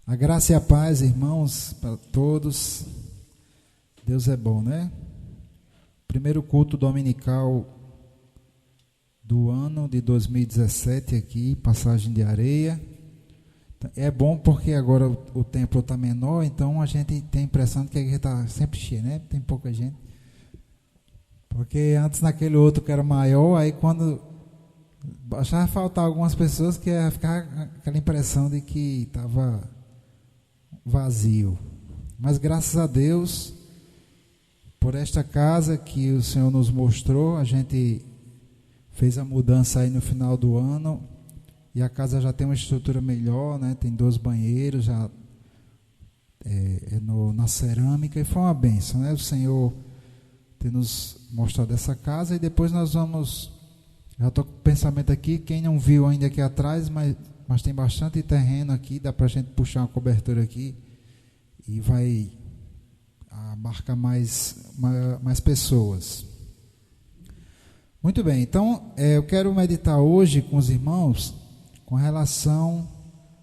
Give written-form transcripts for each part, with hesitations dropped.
A graça e a paz, irmãos, para todos. Deus é bom, né? Primeiro culto dominical do ano de 2017 aqui, Passagem de Areia. É bom porque agora o templo está menor, então a gente tem a impressão de que a igreja está sempre cheia, né? Tem pouca gente. Porque antes naquele outro que era maior, aí quando achava faltar algumas pessoas que ia ficar aquela impressão de que estava vazio. Mas graças a Deus por esta casa que o Senhor nos mostrou, a gente fez a mudança aí no final do ano e a casa já tem uma estrutura melhor, né? Tem 2 banheiros, já na cerâmica, e foi uma bênção, né? O Senhor ter nos mostrado essa casa. E depois nós vamos, já estou com o pensamento aqui, quem não viu ainda aqui atrás, mas tem bastante terreno aqui, dá para a gente puxar uma cobertura aqui e vai abarcar mais pessoas. Muito bem, então eu quero meditar hoje com os irmãos com relação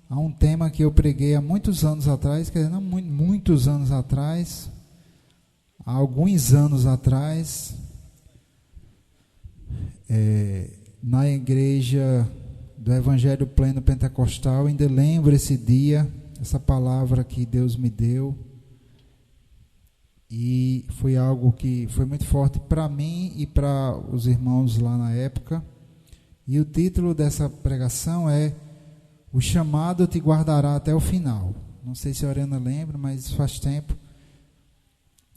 a um tema que eu preguei há muitos anos atrás, quer dizer, não muitos anos atrás, há alguns anos atrás, na igreja do Evangelho Pleno Pentecostal. Ainda lembro esse dia, essa palavra que Deus me deu, e foi algo que foi muito forte para mim e para os irmãos lá na época. E o título dessa pregação é "O chamado te guardará até o final". Não sei se a Oriana lembra, mas faz tempo.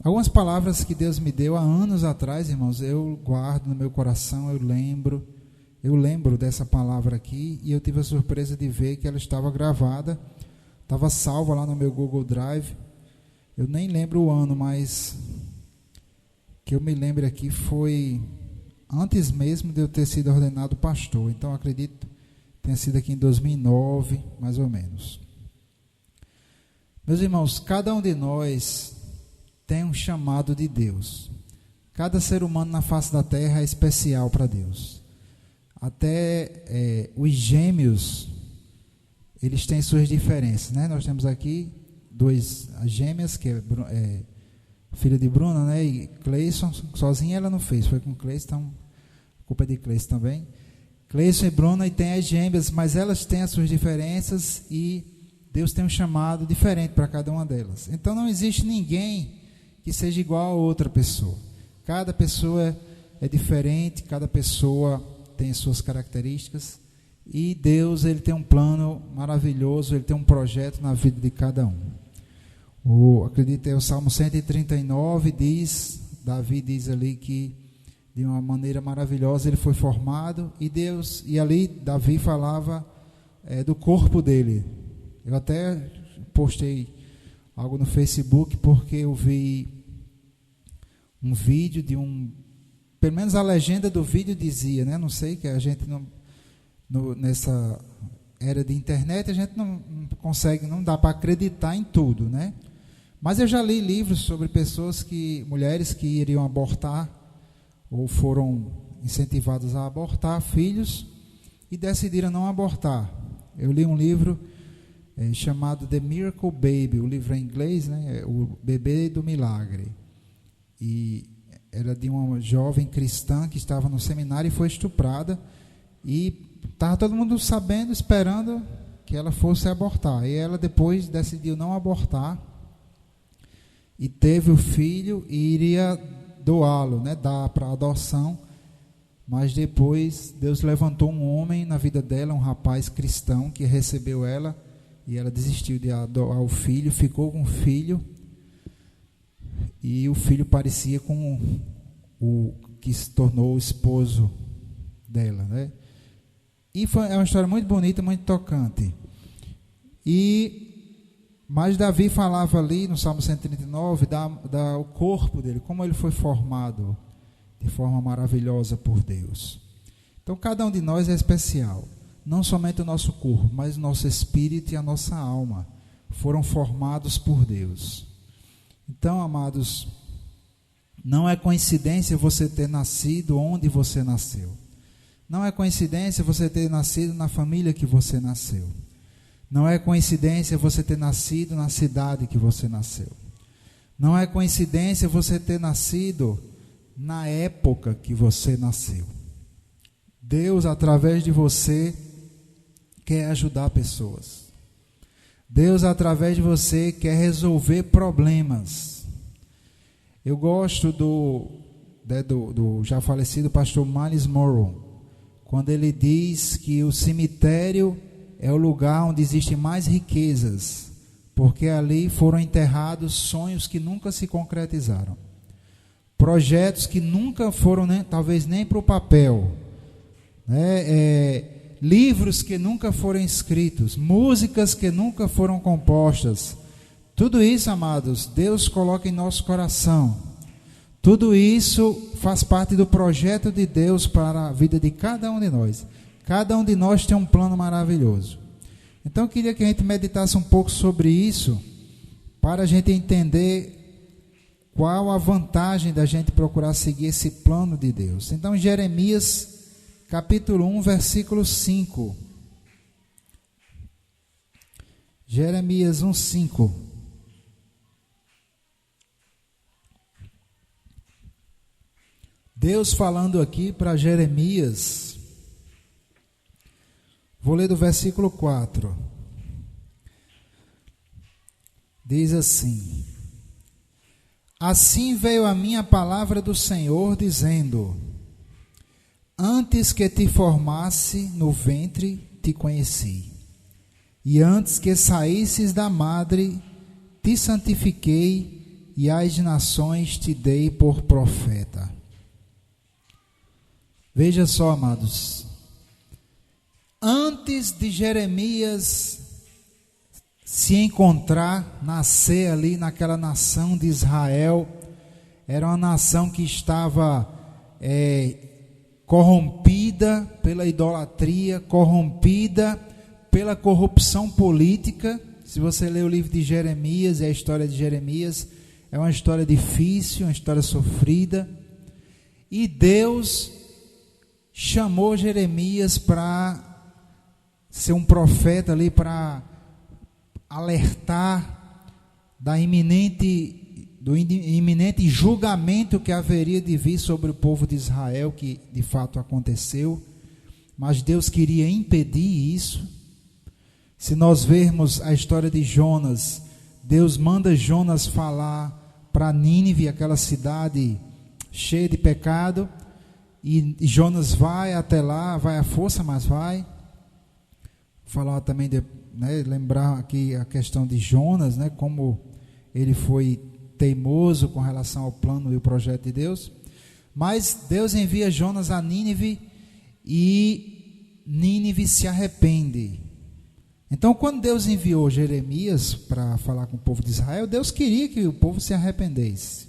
Algumas palavras que Deus me deu há anos atrás, irmãos, eu guardo no meu coração, eu lembro dessa palavra aqui, e eu tive a surpresa de ver que ela estava gravada, estava salva lá no meu Google Drive. Eu nem lembro o ano, mas que eu me lembro aqui foi antes mesmo de eu ter sido ordenado pastor. Então acredito que tenha sido aqui em 2009, mais ou menos. Meus irmãos, cada um de nós tem um chamado de Deus. Cada ser humano na face da terra é especial para Deus. Até os gêmeos, eles têm suas diferenças, né? Nós temos aqui as gêmeas, que é filha de Bruna, né? E Cleison, sozinha ela não fez, foi com Cleison, então a culpa é de Cleison também. Cleison e Bruna, e tem as gêmeas, mas elas têm as suas diferenças e Deus tem um chamado diferente para cada uma delas. Então não existe ninguém que seja igual a outra pessoa. Cada pessoa é diferente, cada pessoa tem suas características, e Deus, ele tem um plano maravilhoso, ele tem um projeto na vida de cada um. Acredito que o Salmo 139 Davi diz ali que de uma maneira maravilhosa ele foi formado, e ali Davi falava do corpo dele. Eu até postei algo no Facebook porque eu vi um vídeo pelo menos a legenda do vídeo dizia, né? Não sei, que a gente nessa era de internet a gente não consegue, não dá para acreditar em tudo, né? Mas eu já li livros sobre mulheres que iriam abortar ou foram incentivadas a abortar filhos e decidiram não abortar. Eu li um livro chamado The Miracle Baby, o livro é em inglês, né? O Bebê do Milagre. E era de uma jovem cristã que estava no seminário e foi estuprada, e estava todo mundo sabendo, esperando que ela fosse abortar. E ela depois decidiu não abortar e teve o filho e iria doá-lo, né, dar para adoção. Mas depois Deus levantou um homem na vida dela, um rapaz cristão que recebeu ela, e ela desistiu de adotar o filho, ficou com o filho, e o filho parecia com o que se tornou o esposo dela, né? E é uma história muito bonita, muito tocante. Mas Davi falava ali no Salmo 139 o corpo dele, como ele foi formado de forma maravilhosa por Deus. Então cada um de nós é especial. Não somente o nosso corpo, mas o nosso espírito e a nossa alma foram formados por Deus. Então, amados, não é coincidência você ter nascido onde você nasceu. Não é coincidência você ter nascido na família que você nasceu. Não é coincidência você ter nascido na cidade que você nasceu. Não é coincidência você ter nascido na época que você nasceu. Deus, através de você, quer ajudar pessoas. Deus, através de você, quer resolver problemas. Eu gosto do já falecido pastor Miles Monroe, quando ele diz que o cemitério é o lugar onde existem mais riquezas, porque ali foram enterrados sonhos que nunca se concretizaram, projetos que nunca foram, talvez nem para o papel, livros que nunca foram escritos, músicas que nunca foram compostas. Tudo isso, amados, Deus coloca em nosso coração. Tudo isso faz parte do projeto de Deus para a vida de cada um de nós. Cada um de nós tem um plano maravilhoso. Então eu queria que a gente meditasse um pouco sobre isso, para a gente entender qual a vantagem da gente procurar seguir esse plano de Deus. Então, Jeremias capítulo 1, versículo 5. Jeremias 1, 5. Deus falando aqui para Jeremias. Vou ler do versículo 4. Diz assim: Assim veio a minha palavra do Senhor, dizendo: Antes que te formasse no ventre, te conheci. E antes que saísses da madre, te santifiquei, e às nações te dei por profeta. Veja só, amados. Antes de Jeremias se encontrar, nascer ali naquela nação de Israel, era uma nação que estava corrompida pela idolatria, corrompida pela corrupção política. Se você ler o livro de Jeremias e a história de Jeremias, é uma história difícil, uma história sofrida. E Deus chamou Jeremias para ser um profeta ali, para alertar do iminente julgamento que haveria de vir sobre o povo de Israel, que de fato aconteceu, mas Deus queria impedir isso. Se nós vermos a história de Jonas, Deus manda Jonas falar para Nínive, aquela cidade cheia de pecado, e Jonas vai até lá, vai à força, mas vai. Falar também, lembrar aqui a questão de Jonas, como ele foi teimoso com relação ao plano e o projeto de Deus. Mas Deus envia Jonas a Nínive e Nínive se arrepende. Então, quando Deus enviou Jeremias para falar com o povo de Israel, Deus queria que o povo se arrependesse.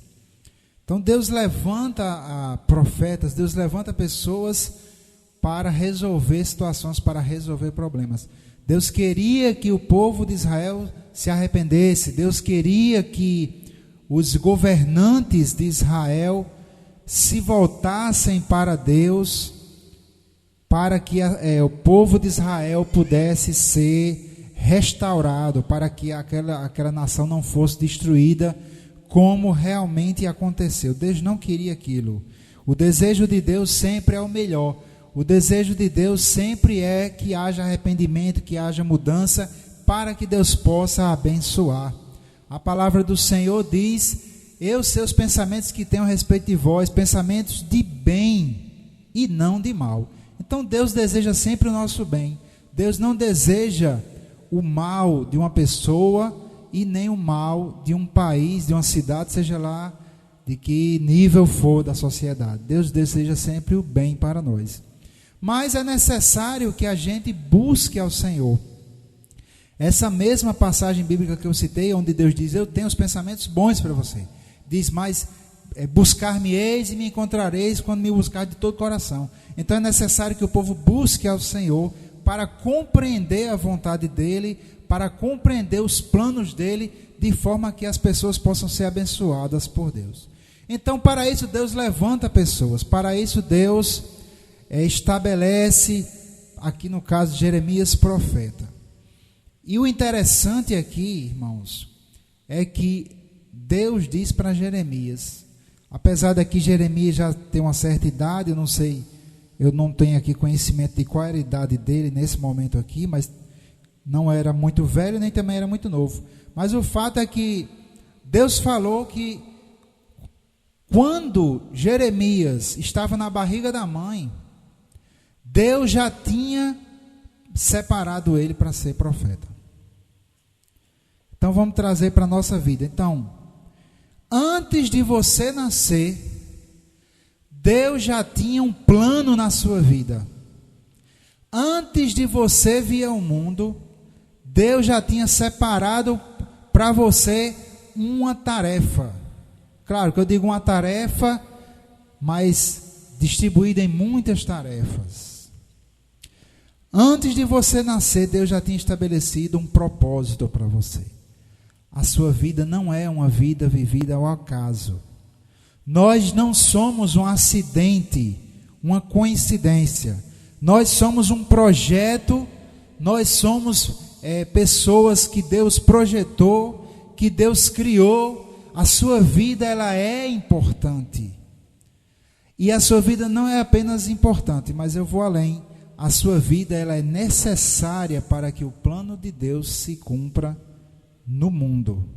Então, Deus levanta profetas, Deus levanta pessoas para resolver situações, para resolver problemas. Deus queria que o povo de Israel se arrependesse. Deus queria que os governantes de Israel se voltassem para Deus, para que o povo de Israel pudesse ser restaurado, para que aquela nação não fosse destruída, como realmente aconteceu. Deus não queria aquilo. O desejo de Deus sempre é o melhor. O desejo de Deus sempre é que haja arrependimento, que haja mudança, para que Deus possa abençoar. A palavra do Senhor diz: eu sei os pensamentos que tenho a respeito de vós, pensamentos de bem e não de mal. Então Deus deseja sempre o nosso bem. Deus não deseja o mal de uma pessoa e nem o mal de um país, de uma cidade, seja lá de que nível for da sociedade. Deus deseja sempre o bem para nós. Mas é necessário que a gente busque ao Senhor. Essa mesma passagem bíblica que eu citei, onde Deus diz: eu tenho os pensamentos bons para você. Diz: mas buscar-me-eis e me encontrareis quando me buscar de todo o coração. Então é necessário que o povo busque ao Senhor para compreender a vontade dEle, para compreender os planos dEle, de forma que as pessoas possam ser abençoadas por Deus. Então, para isso Deus levanta pessoas, para isso Deus estabelece, aqui no caso de Jeremias, profeta. E o interessante aqui, irmãos, é que Deus diz para Jeremias, apesar de que Jeremias já tem uma certa idade, eu não sei, eu não tenho aqui conhecimento de qual era a idade dele nesse momento aqui, mas não era muito velho, nem também era muito novo. Mas o fato é que Deus falou que quando Jeremias estava na barriga da mãe, Deus já tinha separado ele para ser profeta. Então vamos trazer para a nossa vida. Então, antes de você nascer, Deus já tinha um plano na sua vida. Antes de você vir ao mundo, Deus já tinha separado para você uma tarefa. Claro que eu digo uma tarefa, mas distribuída em muitas tarefas. Antes de você nascer, Deus já tinha estabelecido um propósito para você. A sua vida não é uma vida vivida ao acaso. Nós não somos um acidente, uma coincidência. Nós somos um projeto, nós somos pessoas que Deus projetou, que Deus criou. A sua vida, ela é importante. E a sua vida não é apenas importante, mas eu vou além. A sua vida, ela é necessária para que o plano de Deus se cumpra no mundo.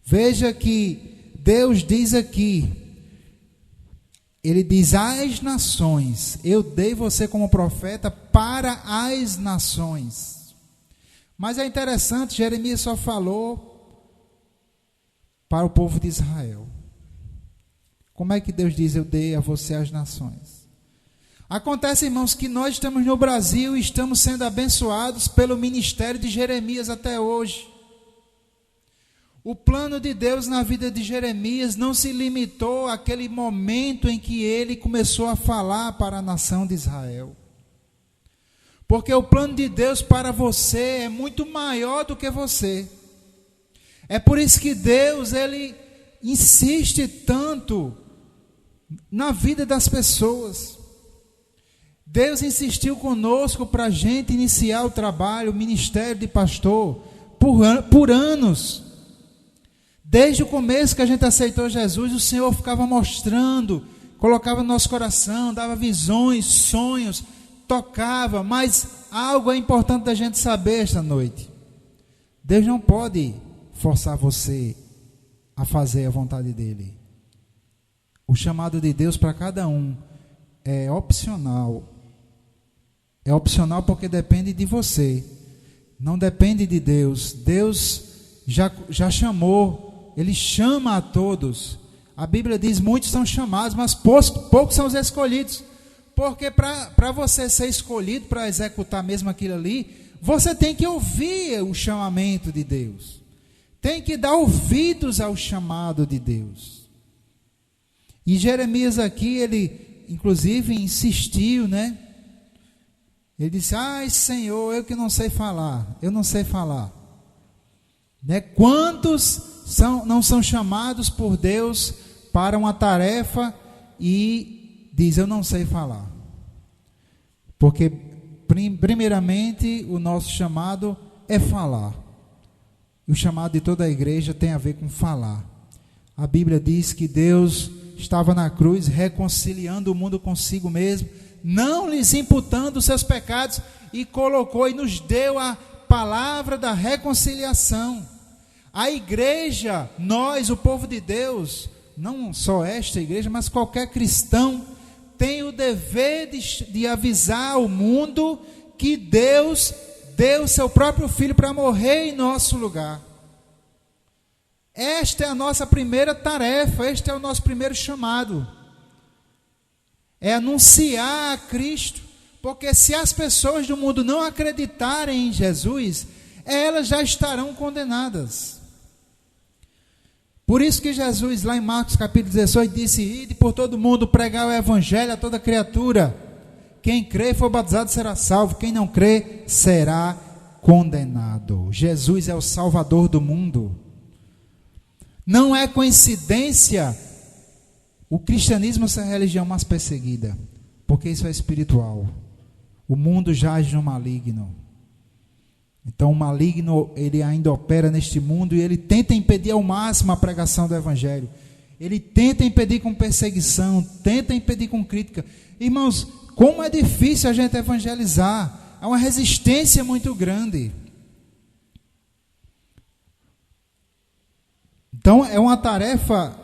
Veja que Deus diz aqui, Ele diz às nações, eu dei você como profeta para as nações. Mas é interessante, Jeremias só falou para o povo de Israel. Como é que Deus diz, eu dei a você as nações? Acontece, irmãos, que nós estamos no Brasil e estamos sendo abençoados pelo ministério de Jeremias até hoje. O plano de Deus na vida de Jeremias não se limitou àquele momento em que ele começou a falar para a nação de Israel. Porque o plano de Deus para você é muito maior do que você. É por isso que Deus, ele insiste tanto na vida das pessoas. Deus insistiu conosco para a gente iniciar o trabalho, o ministério de pastor, por anos. Desde o começo que a gente aceitou Jesus, o Senhor ficava mostrando, colocava no nosso coração, dava visões, sonhos, tocava. Mas algo é importante da gente saber esta noite. Deus não pode forçar você a fazer a vontade dEle. O chamado de Deus para cada um é opcional. É opcional porque depende de você. Não depende de Deus. Deus já chamou. Ele chama a todos. A Bíblia diz, muitos são chamados, mas poucos são os escolhidos. Porque para você ser escolhido, para executar mesmo aquilo ali, você tem que ouvir o chamamento de Deus. Tem que dar ouvidos ao chamado de Deus. E Jeremias aqui, ele inclusive insistiu, né? Ele disse, ai Senhor, eu que não sei falar, eu não sei falar. Né? Quantos não são chamados por Deus para uma tarefa e diz, eu não sei falar. Porque primeiramente o nosso chamado é falar. E o chamado de toda a igreja tem a ver com falar. A Bíblia diz que Deus estava na cruz reconciliando o mundo consigo mesmo, não lhes imputando os seus pecados, e colocou e nos deu a palavra da reconciliação. A igreja, nós, o povo de Deus, não só esta igreja, mas qualquer cristão, tem o dever de avisar o mundo que Deus deu seu próprio Filho para morrer em nosso lugar. Esta é a nossa primeira tarefa, este é o nosso primeiro chamado. É anunciar a Cristo, porque se as pessoas do mundo não acreditarem em Jesus, elas já estarão condenadas. Por isso que Jesus, lá em Marcos capítulo 18, disse, ide por todo mundo pregar o evangelho a toda criatura. Quem crê e for batizado será salvo, quem não crê será condenado. Jesus é o Salvador do mundo. Não é coincidência o cristianismo ser a religião mais perseguida, porque isso é espiritual. O mundo jaz no maligno. Então o maligno, ele ainda opera neste mundo e ele tenta impedir ao máximo a pregação do evangelho. Ele tenta impedir com perseguição, tenta impedir com crítica. Irmãos, como é difícil a gente evangelizar. Há uma resistência muito grande. Então é uma tarefa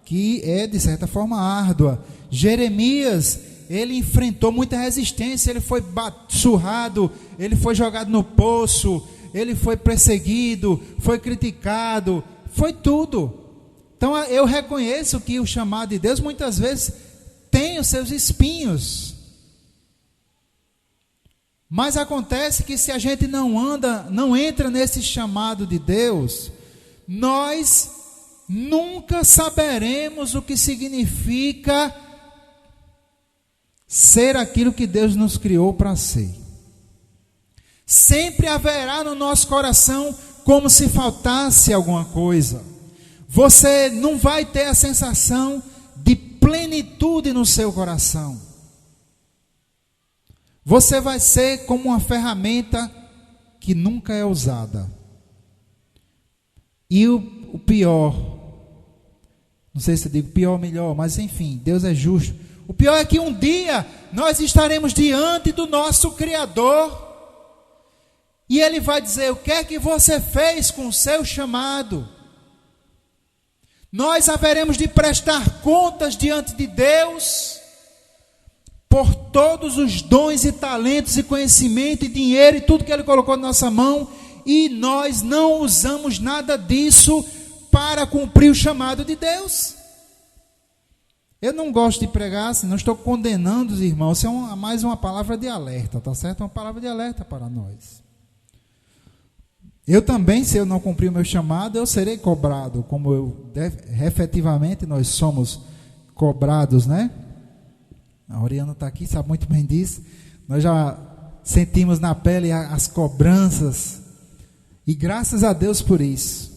que é de certa forma árdua. Jeremias, ele enfrentou muita resistência, ele foi surrado, ele foi jogado no poço, ele foi perseguido, foi criticado, foi tudo. Então eu reconheço que o chamado de Deus muitas vezes tem os seus espinhos. Mas acontece que se a gente não entra nesse chamado de Deus, nós nunca saberemos o que significa ser aquilo que Deus nos criou para ser. Sempre haverá no nosso coração como se faltasse alguma coisa. Você não vai ter a sensação de plenitude no seu coração. Você vai ser como uma ferramenta que nunca é usada. E o pior, não sei se eu digo pior ou melhor, mas enfim, Deus é justo. O pior é que um dia nós estaremos diante do nosso Criador e Ele vai dizer: o que é que você fez com o seu chamado? Nós haveremos de prestar contas diante de Deus por todos os dons e talentos e conhecimento e dinheiro e tudo que Ele colocou na nossa mão, e nós não usamos nada disso para cumprir o chamado de Deus. Eu não gosto de pregar, assim, não estou condenando os irmãos, isso é mais uma palavra de alerta, tá certo? Uma palavra de alerta para nós. Eu também, se eu não cumprir o meu chamado, eu serei cobrado, como efetivamente nós somos cobrados, né? A Oriana está aqui, sabe muito bem disso. Nós já sentimos na pele as cobranças, e graças a Deus por isso.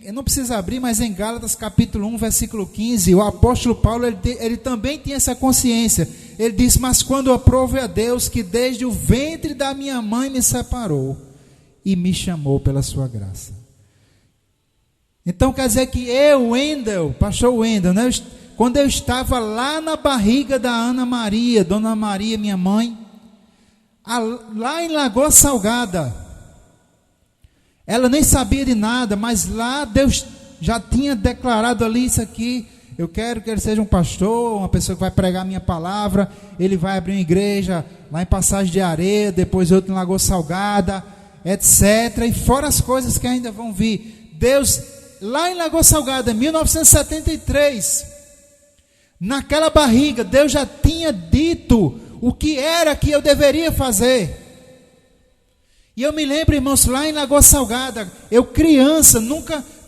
Eu não preciso abrir, mas em Gálatas capítulo 1, versículo 15, o apóstolo Paulo, ele também tinha essa consciência. Ele diz: mas quando aprove a Deus que desde o ventre da minha mãe me separou e me chamou pela sua graça. Então quer dizer que pastor Wendel, né? Quando eu estava lá na barriga da Ana Maria, Dona Maria, minha mãe, lá em Lagoa Salgada, ela nem sabia de nada, mas lá Deus já tinha declarado ali isso aqui: eu quero que ele seja um pastor, uma pessoa que vai pregar a minha palavra, ele vai abrir uma igreja lá em Passagem de Areia, depois outra em Lagoa Salgada, etc. E fora as coisas que ainda vão vir. Deus, lá em Lagoa Salgada, em 1973, naquela barriga, Deus já tinha dito o que era que eu deveria fazer. E eu me lembro, irmãos, lá em Lagoa Salgada, eu criança,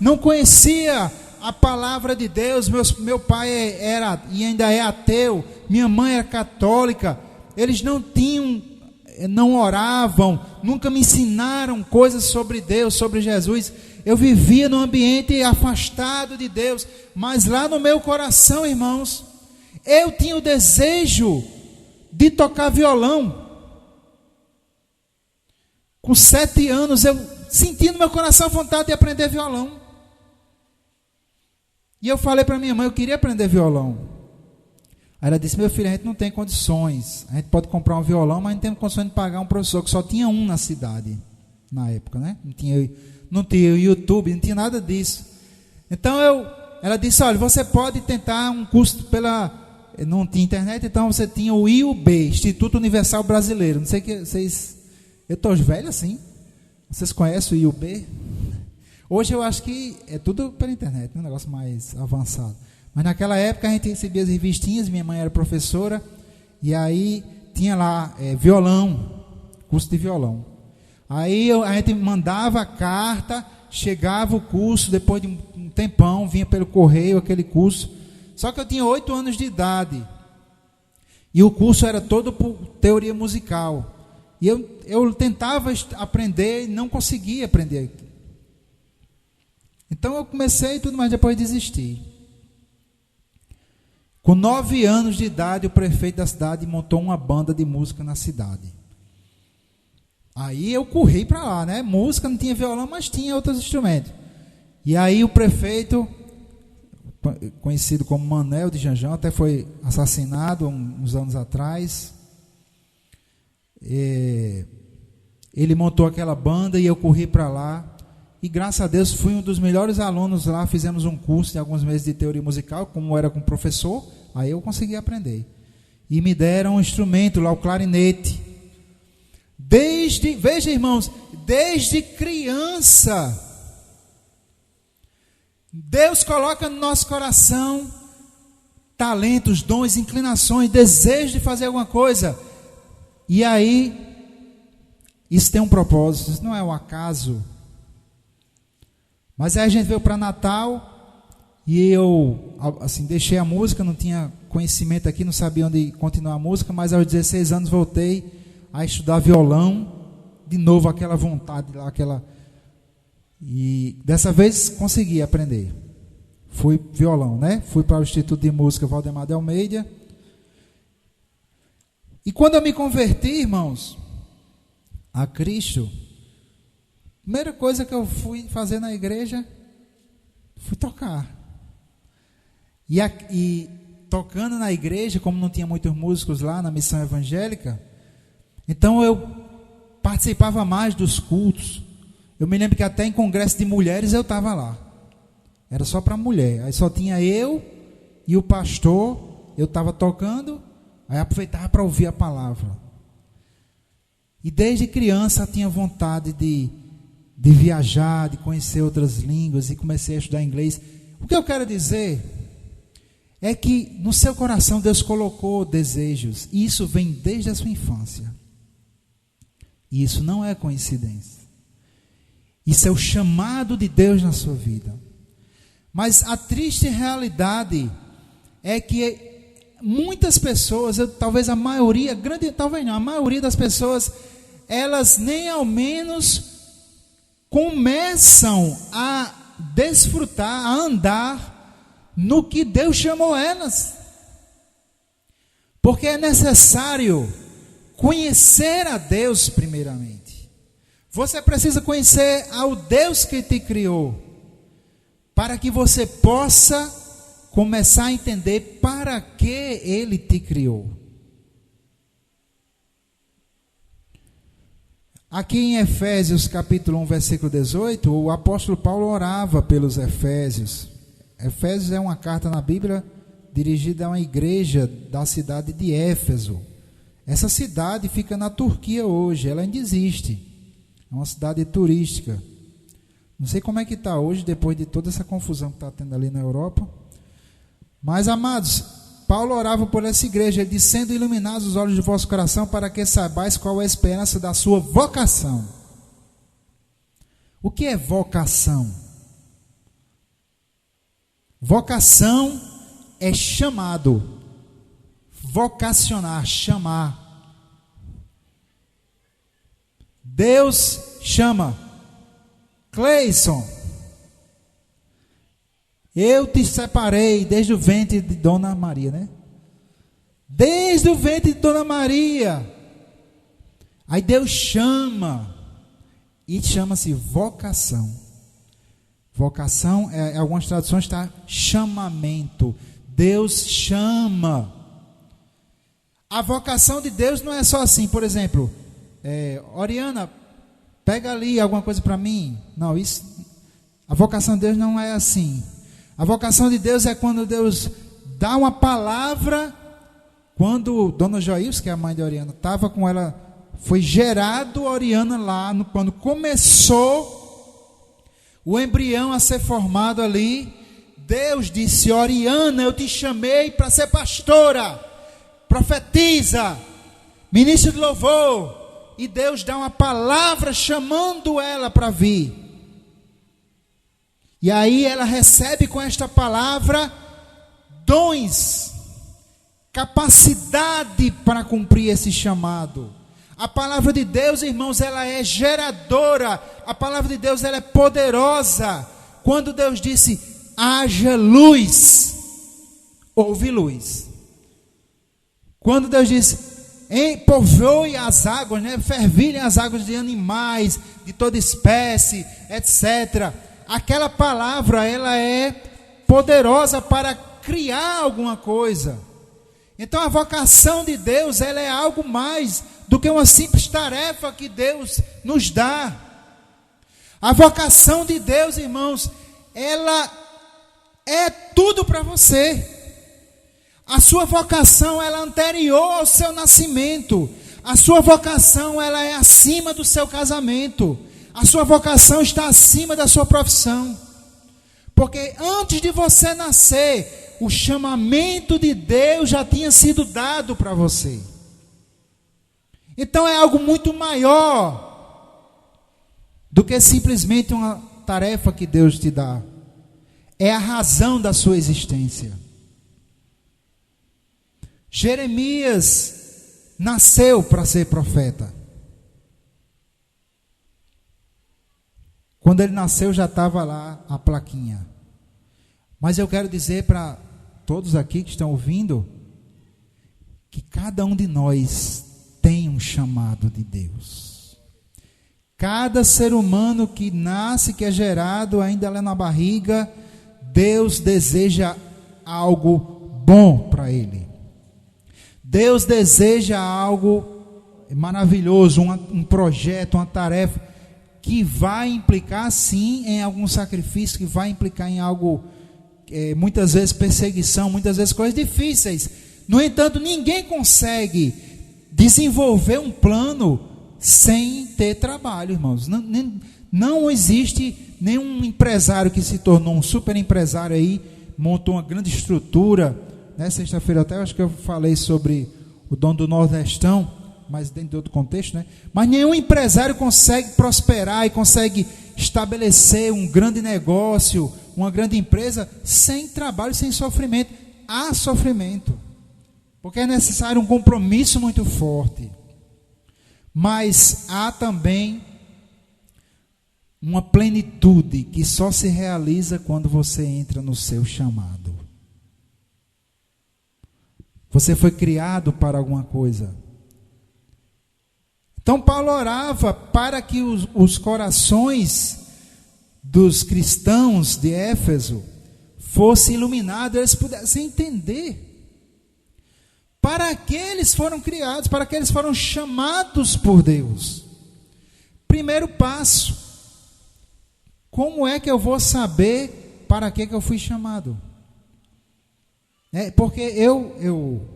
não conhecia a palavra de Deus. Meu pai era e ainda é ateu, minha mãe era católica. Eles não oravam, nunca me ensinaram coisas sobre Deus, sobre Jesus. Eu vivia num ambiente afastado de Deus, mas lá no meu coração, irmãos, eu tinha o desejo de tocar violão. Com 7 anos, eu senti no meu coração a vontade de aprender violão. E eu falei para minha mãe: eu queria aprender violão. Aí ela disse: meu filho, a gente não tem condições. A gente pode comprar um violão, mas não tem condições de pagar um professor, que só tinha um na cidade, na época, né? Não tinha YouTube, não tinha nada disso. Então ela disse: olha, você pode tentar um curso não tinha internet, então você tinha o IUB, Instituto Universal Brasileiro. Não sei que vocês... Eu estou velho assim. Vocês conhecem o IUB? Hoje eu acho que é tudo pela internet, um negócio mais avançado. Mas naquela época a gente recebia as revistinhas, minha mãe era professora, e aí tinha lá violão, curso de violão. Aí a gente mandava a carta, chegava o curso, depois de um tempão, vinha pelo correio aquele curso. Só que eu tinha 8 anos de idade, e o curso era todo por teoria musical. E eu tentava aprender e não conseguia aprender. Então eu comecei e tudo, mas depois desisti. Com 9 anos de idade, o prefeito da cidade montou uma banda de música na cidade. Aí eu corri para lá, né? Música, não tinha violão, mas tinha outros instrumentos. E aí o prefeito, conhecido como Manel de Janjão, até foi assassinado uns anos atrás. Ele montou aquela banda e eu corri para lá. E graças a Deus fui um dos melhores alunos lá. Fizemos um curso de alguns meses de teoria musical, como era com o professor. Aí eu consegui aprender. E me deram um instrumento lá, o clarinete. Veja, irmãos, desde criança, Deus coloca no nosso coração talentos, dons, inclinações, desejo de fazer alguma coisa. E aí, isso tem um propósito, isso não é um acaso. Mas aí a gente veio para Natal e eu, assim, deixei a música, não tinha conhecimento aqui, não sabia onde continuar a música, mas aos 16 anos voltei a estudar violão, de novo aquela vontade lá, e dessa vez consegui aprender. Fui violão, né? Fui para o Instituto de Música Valdemar de Almeida. E quando eu me converti, irmãos, a Cristo, a primeira coisa que eu fui fazer na igreja, fui tocar. E tocando na igreja, como não tinha muitos músicos lá na missão evangélica, então eu participava mais dos cultos. Eu me lembro que até em congresso de mulheres eu estava lá. Era só para mulher. Aí só tinha eu e o pastor. Eu estava tocando, aí aproveitava para ouvir a palavra. E desde criança eu tinha vontade de viajar, de conhecer outras línguas, e comecei a estudar inglês. O que eu quero dizer é que no seu coração Deus colocou desejos, e isso vem desde a sua infância. E isso não é coincidência. Isso é o chamado de Deus na sua vida. Mas a triste realidade é que muitas pessoas, talvez a maioria, talvez não, a maioria das pessoas, elas nem ao menos começam a desfrutar, a andar no que Deus chamou elas. Porque é necessário conhecer a Deus primeiramente. Você precisa conhecer ao Deus que te criou, para que você possa começar a entender para que Ele te criou. Aqui em Efésios capítulo 1, versículo 18, o apóstolo Paulo orava pelos Efésios. Efésios é uma carta na Bíblia dirigida a uma igreja da cidade de Éfeso. Essa cidade fica na Turquia hoje, ela ainda existe. É uma cidade turística. Não sei como é que está hoje, depois de toda essa confusão que está tendo ali na Europa. Mas, amados, Paulo orava por essa igreja, ele diz: sendo iluminados os olhos do vosso coração, para que saibais qual é a esperança da sua vocação. O que é vocação? Vocação é chamado. Vocacionar, chamar. Deus chama: Cleison, eu te separei desde o ventre de Dona Maria, né? Desde o ventre de Dona Maria. Aí Deus chama, e chama-se vocação. Vocação, em algumas traduções está chamamento. Deus chama. A vocação de Deus não é só assim, por exemplo, Oriana, pega ali alguma coisa para mim. Não, a vocação de Deus não é assim. A vocação de Deus é quando Deus dá uma palavra. Quando Dona Joilson, que é a mãe de Oriana, estava com ela, foi gerado Oriana lá, quando começou o embrião a ser formado ali, Deus disse: Oriana, eu te chamei para ser pastora, profetiza, ministro de louvor. E Deus dá uma palavra chamando ela para vir. E aí ela recebe com esta palavra dons, capacidade para cumprir esse chamado. A palavra de Deus, irmãos, ela é geradora. A palavra de Deus, ela é poderosa. Quando Deus disse: haja luz, houve luz. Quando Deus disse: povoe as águas, né? Fervilhem as águas de animais, de toda espécie, etc. Aquela palavra, ela é poderosa para criar alguma coisa. Então a vocação de Deus, ela é algo mais do que uma simples tarefa que Deus nos dá. A vocação de Deus, irmãos, ela é tudo para você. A sua vocação, ela é anterior ao seu nascimento. A sua vocação, ela é acima do seu casamento. A sua vocação está acima da sua profissão. Porque antes de você nascer, o chamamento de Deus já tinha sido dado para você. Então é algo muito maior do que simplesmente uma tarefa que Deus te dá. É a razão da sua existência. Jeremias nasceu para ser profeta. Quando ele nasceu já estava lá a plaquinha. Mas eu quero dizer para todos aqui que estão ouvindo, que cada um de nós tem um chamado de Deus. Cada ser humano que nasce, que é gerado ainda lá na barriga, Deus deseja algo bom para ele. Deus deseja algo maravilhoso, um projeto, uma tarefa que vai implicar sim em algum sacrifício, que vai implicar em algo, muitas vezes perseguição, muitas vezes coisas difíceis. No entanto, ninguém consegue desenvolver um plano sem ter trabalho, irmãos. Não existe nenhum empresário que se tornou um super empresário aí, montou uma grande estrutura. Sexta-feira até eu acho que eu falei sobre o dono do Nordestão, mas dentro de outro contexto, né? Mas nenhum empresário consegue prosperar e consegue estabelecer um grande negócio, uma grande empresa, sem trabalho, sem sofrimento. Há sofrimento, porque é necessário um compromisso muito forte. Mas há também uma plenitude que só se realiza quando você entra no seu chamado. Você foi criado para alguma coisa. Então Paulo orava para que os corações dos cristãos de Éfeso fossem iluminados, eles pudessem entender para que eles foram criados, para que eles foram chamados por Deus. Primeiro passo: como é que eu vou saber para que eu fui chamado? Porque eu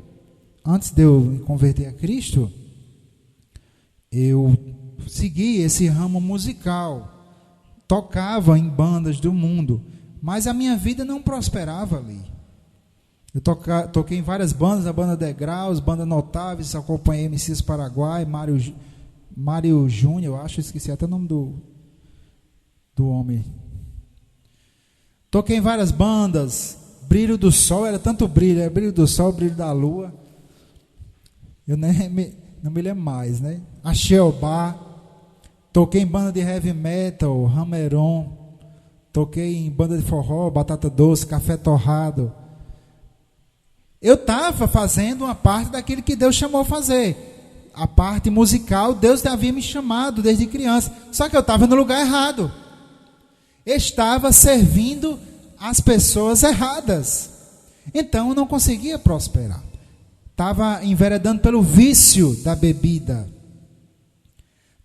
antes de eu me converter a Cristo, eu segui esse ramo musical, tocava em bandas do mundo, mas a minha vida não prosperava ali. Eu toquei em várias bandas, a banda Degraus, banda Notáveis, acompanhei MCs Paraguai, Mário Júnior, eu acho, esqueci até o nome do homem. Toquei em várias bandas. Brilho do sol, era tanto brilho, brilho do sol, brilho da lua. Eu não me lembro mais, né? Axeobá. Toquei em banda de heavy metal, Hammeron. Toquei em banda de forró, batata doce, café torrado. Eu estava fazendo uma parte daquilo que Deus chamou a fazer. A parte musical, Deus havia me chamado desde criança. Só que eu estava no lugar errado. Eu estava servindo as pessoas erradas. Então eu não conseguia prosperar. Estava enveredando pelo vício da bebida.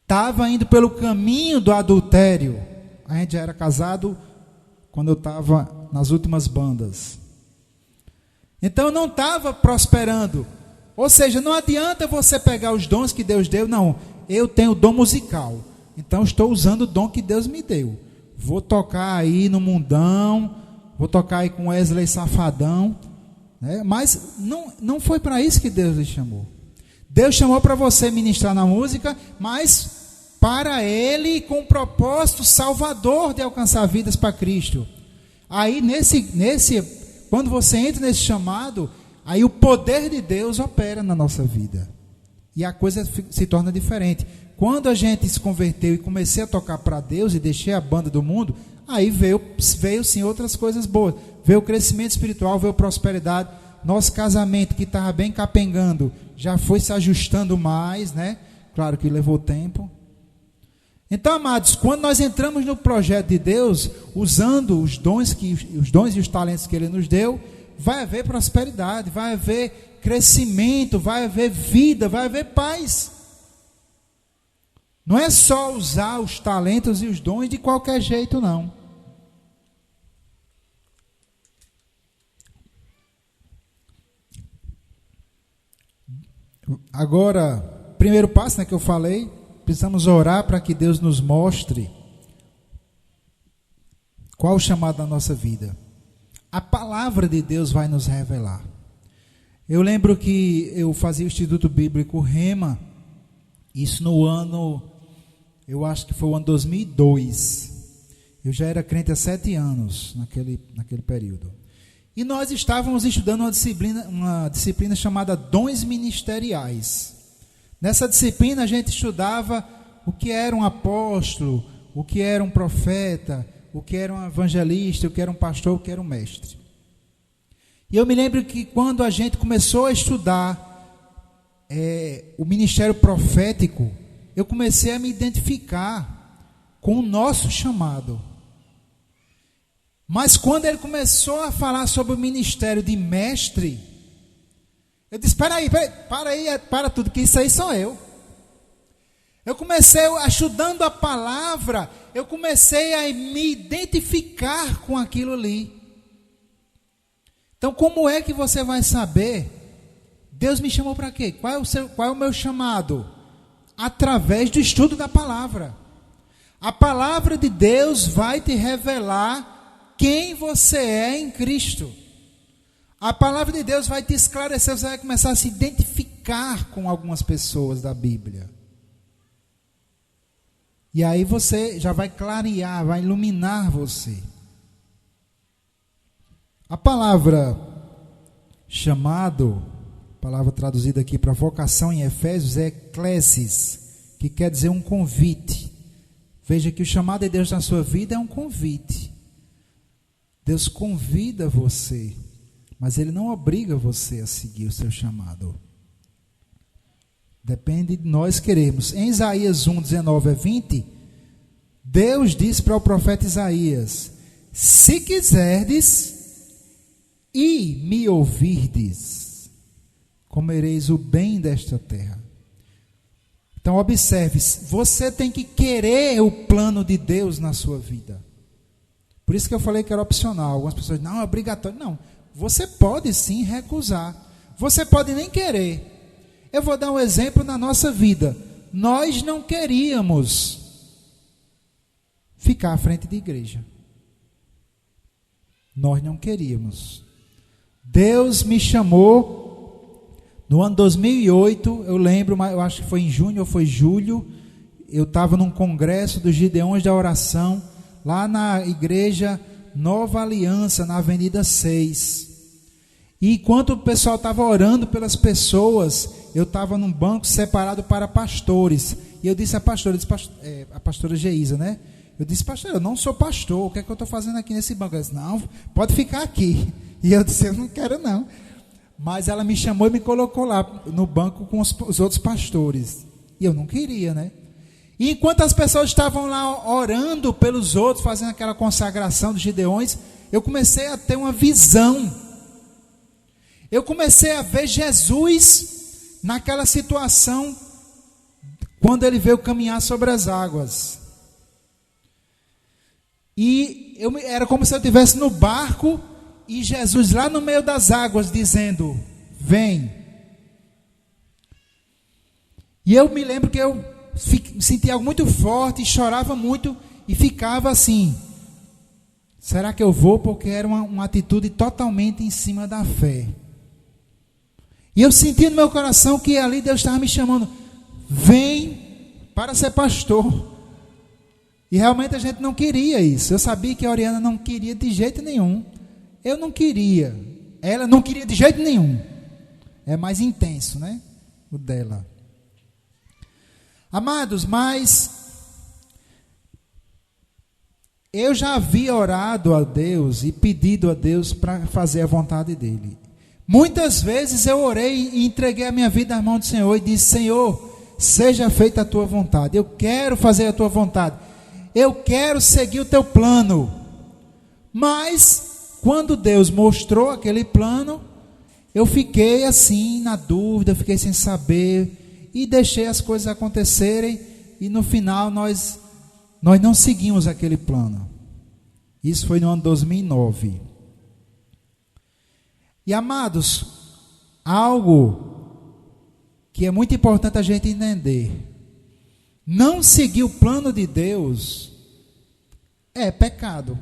Estava indo pelo caminho do adultério. A gente já era casado quando eu estava nas últimas bandas. Então eu não estava prosperando. Ou seja, não adianta você pegar os dons que Deus deu. Não, eu tenho dom musical. Então estou usando o dom que Deus me deu. Vou tocar aí no mundão. Vou tocar aí com Wesley Safadão, né? Mas não foi para isso que Deus lhe chamou. Deus chamou para você ministrar na música, mas para Ele com o propósito salvador de alcançar vidas para Cristo. Aí quando você entra nesse chamado, aí o poder de Deus opera na nossa vida. E a coisa se torna diferente. Quando a gente se converteu e comecei a tocar para Deus e deixei a banda do mundo, aí veio sim outras coisas boas. Veio o crescimento espiritual, veio prosperidade. nosso casamento, que estava bem capengando, já foi se ajustando mais, né? Claro que levou tempo. Então, amados, quando nós entramos no projeto de Deus, usando os dons e os talentos que Ele nos deu, vai haver prosperidade, vai haver crescimento, vai haver vida, vai haver paz. Não é só usar os talentos e os dons de qualquer jeito, não. Agora, primeiro passo, né, que eu falei, precisamos orar para que Deus nos mostre qual o chamado da nossa vida. A palavra de Deus vai nos revelar. Eu lembro que eu fazia o Instituto Bíblico Rema, isso no ano, eu acho que foi o ano 2002. Eu já era crente há 7 anos naquele período. E nós estávamos estudando uma disciplina chamada Dons Ministeriais. Nessa disciplina a gente estudava o que era um apóstolo, o que era um profeta, o que era um evangelista, o que era um pastor, o que era um mestre. E eu me lembro que quando a gente começou a estudar o ministério profético, eu comecei a me identificar com o nosso chamado. Mas quando ele começou a falar sobre o ministério de mestre, eu disse, para tudo, que isso aí sou eu. Eu comecei, estudando a palavra, eu comecei a me identificar com aquilo ali. Então, como é que você vai saber? Deus me chamou para quê? Qual é o meu chamado? Através do estudo da palavra. A palavra de Deus vai te revelar quem você é em Cristo. A palavra de Deus vai te esclarecer, você vai começar a se identificar com algumas pessoas da Bíblia. E aí você já vai clarear, vai iluminar você. A palavra chamado, palavra traduzida aqui para vocação em Efésios, é eklesis, que quer dizer um convite. Veja que o chamado de Deus na sua vida é um convite. Deus convida você, mas Ele não obriga você a seguir o seu chamado. Depende de nós queremos. Em Isaías 1, 19 a 20, Deus diz para o profeta Isaías: se quiserdes e me ouvirdes, comereis o bem desta terra. Então observe, você tem que querer o plano de Deus na sua vida. Por isso que eu falei que era opcional. Algumas pessoas, não, é obrigatório. Não, você pode sim recusar. Você pode nem querer. Eu vou dar um exemplo na nossa vida. Nós não queríamos ficar à frente de igreja. Nós não queríamos. Deus me chamou no ano 2008, eu lembro, eu acho que foi em junho ou foi julho, eu estava num congresso dos Gideões da Oração, lá na igreja Nova Aliança, na Avenida 6. E enquanto o pessoal estava orando pelas pessoas, eu estava num banco separado para pastores. E eu disse à pastora, a pastora Geisa, né? Eu disse, pastor, eu não sou pastor, o que é que eu estou fazendo aqui nesse banco? Ela disse, não, pode ficar aqui. E eu disse, eu não quero não. Mas ela me chamou e me colocou lá no banco com os outros pastores. E eu não queria, né? E enquanto as pessoas estavam lá orando pelos outros, fazendo aquela consagração dos Gideões, eu comecei a ter uma visão. Eu comecei a ver Jesus naquela situação, quando ele veio caminhar sobre as águas. E era como se eu estivesse no barco, e Jesus lá no meio das águas, dizendo, vem. E eu me lembro que eu senti algo muito forte, chorava muito, e ficava assim, será que eu vou? Porque era uma atitude totalmente em cima da fé. E eu senti no meu coração que ali Deus estava me chamando, vem para ser pastor. E realmente a gente não queria isso. Eu sabia que a Oriana não queria de jeito nenhum. Eu não queria. Ela não queria de jeito nenhum. É mais intenso, né? O dela. Amados, mas eu já havia orado a Deus e pedido a Deus para fazer a vontade dele. Muitas vezes eu orei e entreguei a minha vida nas mãos do Senhor e disse: Senhor, seja feita a tua vontade. Eu quero fazer a tua vontade. Eu quero seguir o teu plano. Mas, quando Deus mostrou aquele plano, eu fiquei assim, na dúvida, fiquei sem saber e deixei as coisas acontecerem e no final nós não seguimos aquele plano. Isso foi no ano 2009. E amados, algo que é muito importante a gente entender: não seguir o plano de Deus é pecado.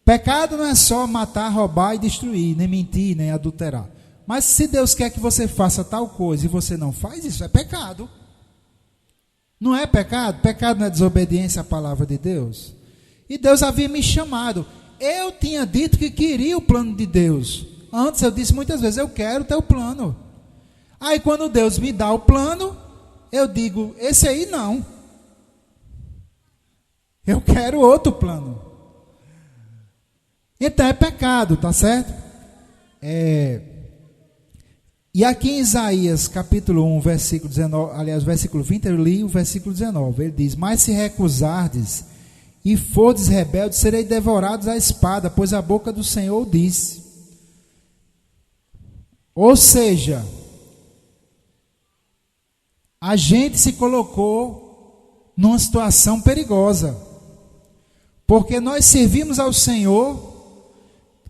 Pecado não é só matar, roubar e destruir, nem mentir, nem adulterar. Mas se Deus quer que você faça tal coisa e você não faz, isso é pecado. Não é pecado? Pecado não é desobediência à palavra de Deus? E Deus havia me chamado. Eu tinha dito que queria o plano de Deus. Antes eu disse muitas vezes: eu quero o teu plano. Aí quando Deus me dá o plano, eu digo: esse aí não. Eu quero outro plano. Então é pecado, tá certo? E aqui em Isaías capítulo 1, versículo 19, aliás, versículo 20, eu li o versículo 19. Ele diz: mas se recusardes e fordes rebeldes, serei devorados à espada, pois a boca do Senhor disse. Ou seja, a gente se colocou numa situação perigosa, porque nós servimos ao Senhor,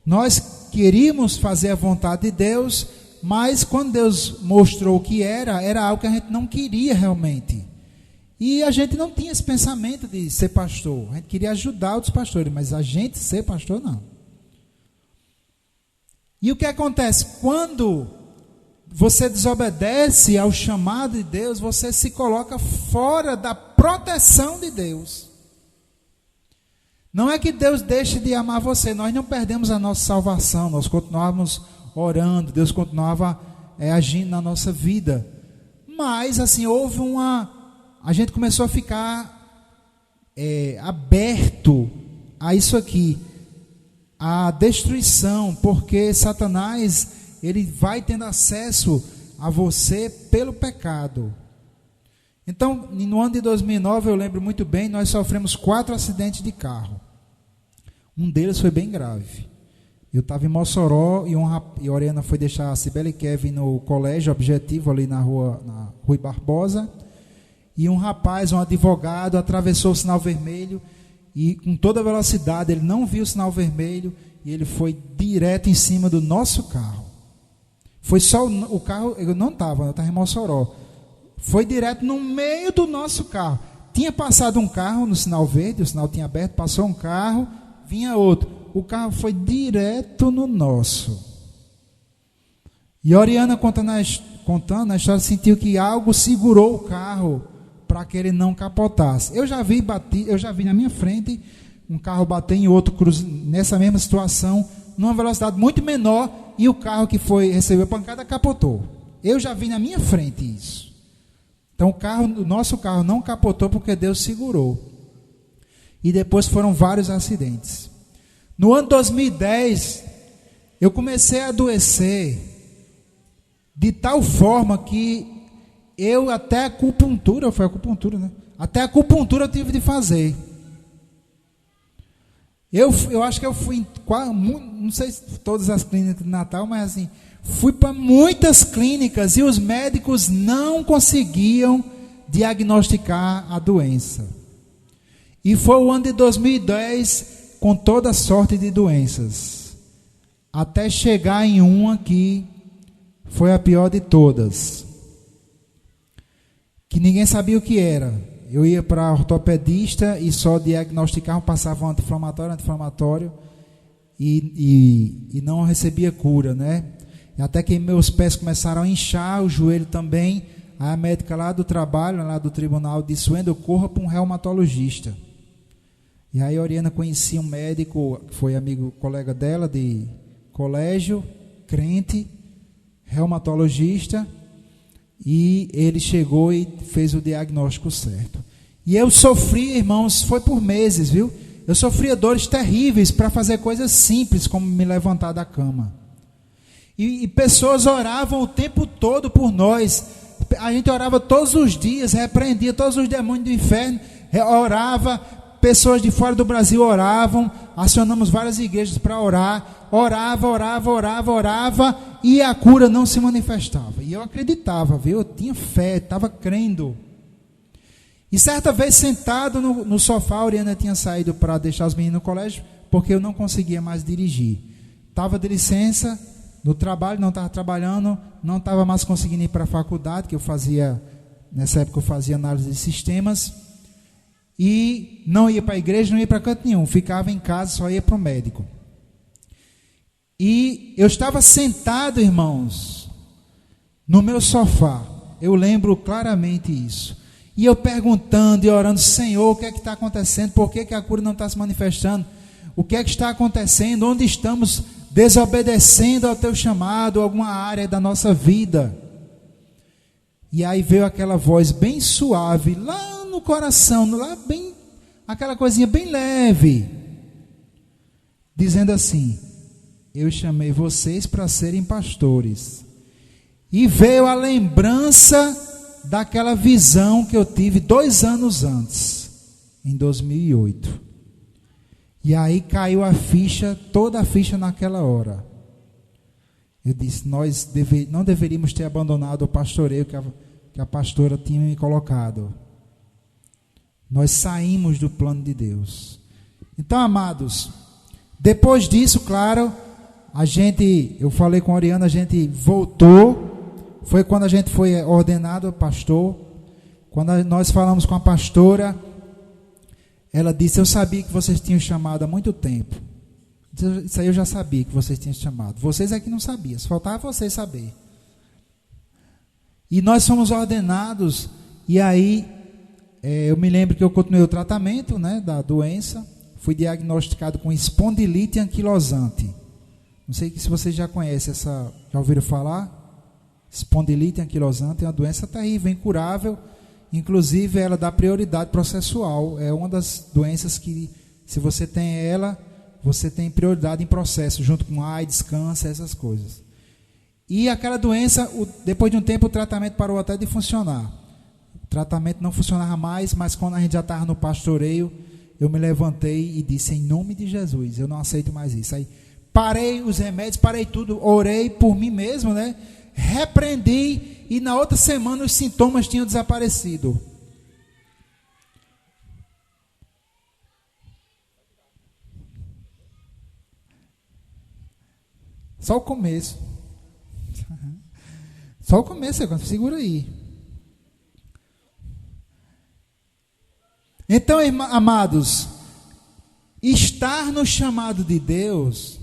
nós queríamos fazer a vontade de Deus, mas quando Deus mostrou o que era algo que a gente não queria realmente. E a gente não tinha esse pensamento de ser pastor. A gente queria ajudar outros pastores, mas a gente ser pastor, não. E o que acontece? Quando você desobedece ao chamado de Deus, você se coloca fora da proteção de Deus. Não é que Deus deixe de amar você, nós não perdemos a nossa salvação, nós continuávamos orando, Deus continuava agindo na nossa vida. Mas assim, a gente começou a ficar aberto a isso aqui, a destruição, porque Satanás, ele vai tendo acesso a você pelo pecado. Então, no ano de 2009, eu lembro muito bem, nós sofremos 4 acidentes de carro. Um deles foi bem grave. Eu estava em Mossoró e a Oriana foi deixar a Cibele e Kevin no colégio Objetivo, ali na Rui Barbosa. E um rapaz, um advogado, atravessou o sinal vermelho e com toda velocidade, ele não viu o sinal vermelho e ele foi direto em cima do nosso carro. Foi só o carro, eu estava em Mossoró. Foi direto no meio do nosso carro. Tinha passado um carro no sinal verde, o sinal tinha aberto, passou um carro, vinha outro. O carro foi direto no nosso. E a Oriana contando a história, sentiu que algo segurou o carro para que ele não capotasse. Eu já vi na minha frente um carro bater em outro nessa mesma situação, numa velocidade muito menor, e o carro que recebeu a pancada capotou. Eu já vi na minha frente isso. Então o nosso carro não capotou porque Deus segurou. E depois foram vários acidentes. No ano 2010, eu comecei a adoecer de tal forma que eu até acupuntura, foi acupuntura, né? Até acupuntura eu tive de fazer. Eu acho que eu fui não sei se todas as clínicas de Natal, mas assim, fui para muitas clínicas e os médicos não conseguiam diagnosticar a doença. E foi o ano de 2010 com toda sorte de doenças, até chegar em uma que foi a pior de todas, que ninguém sabia o que era. Eu ia para ortopedista e só diagnosticavam, passavam anti-inflamatório e não recebia cura, né? Até que meus pés começaram a inchar, o joelho também. A médica lá do trabalho, lá do tribunal, disse: Wendel, corra para um reumatologista. E aí a Oriana conhecia um médico, que foi colega dela de colégio, crente, reumatologista, e ele chegou e fez o diagnóstico certo. E eu sofri, irmãos, foi por meses, viu? eu sofria dores terríveis para fazer coisas simples, como me levantar da cama. E pessoas oravam o tempo todo por nós. A gente orava todos os dias, repreendia todos os demônios do inferno, orava, pessoas de fora do Brasil oravam, acionamos várias igrejas para orar, orava, e a cura não se manifestava. E eu acreditava, viu? Eu tinha fé, estava crendo. E certa vez, sentado no sofá, a Oriana tinha saído para deixar os meninos no colégio, porque eu não conseguia mais dirigir. Estava de licença no trabalho, não estava trabalhando, não estava mais conseguindo ir para a faculdade, que eu fazia, nessa época eu fazia análise de sistemas, e não ia para a igreja, não ia para canto nenhum, ficava em casa, só ia para o médico. E eu estava sentado, irmãos, no meu sofá, eu lembro claramente isso, e eu perguntando e orando: Senhor, o que é que está acontecendo? Por que a cura não está se manifestando? O que é que está acontecendo? Onde estamos desobedecendo ao teu chamado, alguma área da nossa vida? E aí veio aquela voz bem suave, lá no coração, lá bem, aquela coisinha bem leve, dizendo assim: eu chamei vocês para serem pastores. E veio a lembrança daquela visão que eu tive 2 anos antes, em 2008. E aí caiu a ficha, toda a ficha naquela hora. Eu disse: nós não deveríamos ter abandonado o pastoreio que a pastora tinha me colocado. Nós saímos do plano de Deus. Então, amados, depois disso, claro, eu falei com a Oriana, a gente voltou. Foi quando a gente foi ordenado pastor. Quando nós falamos com a pastora, ela disse: eu sabia que vocês tinham chamado há muito tempo. Isso aí eu já sabia que vocês tinham chamado. Vocês é que não sabiam, só faltava vocês saber. E nós fomos ordenados. E aí, eu me lembro que eu continuei o tratamento, né, da doença. Fui diagnosticado com espondilite anquilosante. Não sei se vocês já conhecem já ouviram falar? Espondilite anquilosante é uma doença terrível, incurável. Inclusive, ela dá prioridade processual. É uma das doenças que, se você tem ela, você tem prioridade em processo, junto com AIDS, câncer, essas coisas. E aquela doença, depois de um tempo, o tratamento parou até de funcionar. O tratamento não funcionava mais, mas quando a gente já estava no pastoreio, eu me levantei e disse: em nome de Jesus, eu não aceito mais isso. Aí parei os remédios, parei tudo, orei por mim mesmo, né? Repreendi, e na outra semana os sintomas tinham desaparecido. Só o começo. Só o começo, segura aí. Então, amados, estar no chamado de Deus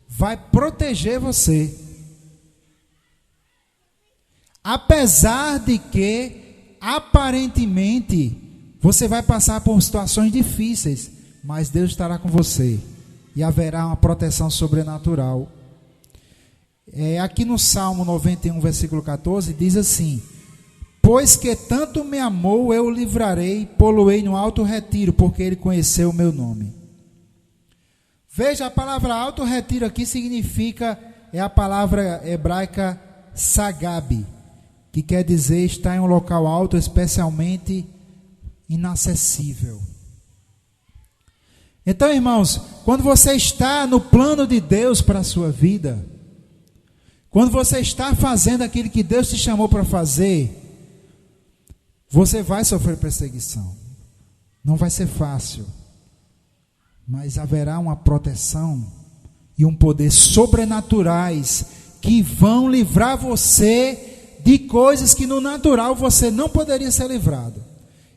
vai proteger você. Apesar de que, aparentemente, você vai passar por situações difíceis, mas Deus estará com você e haverá uma proteção sobrenatural. Aqui no Salmo 91, versículo 14, diz assim: pois que tanto me amou, eu o livrarei, pô-lo-ei no alto retiro, porque ele conheceu o meu nome. Veja, a palavra alto retiro aqui significa, é a palavra hebraica sagab, que quer dizer estar em um local alto, especialmente inacessível. Então, irmãos, quando você está no plano de Deus para a sua vida, quando você está fazendo aquilo que Deus te chamou para fazer, você vai sofrer perseguição. Não vai ser fácil, mas haverá uma proteção e um poder sobrenaturais que vão livrar você de coisas que no natural você não poderia ser livrado.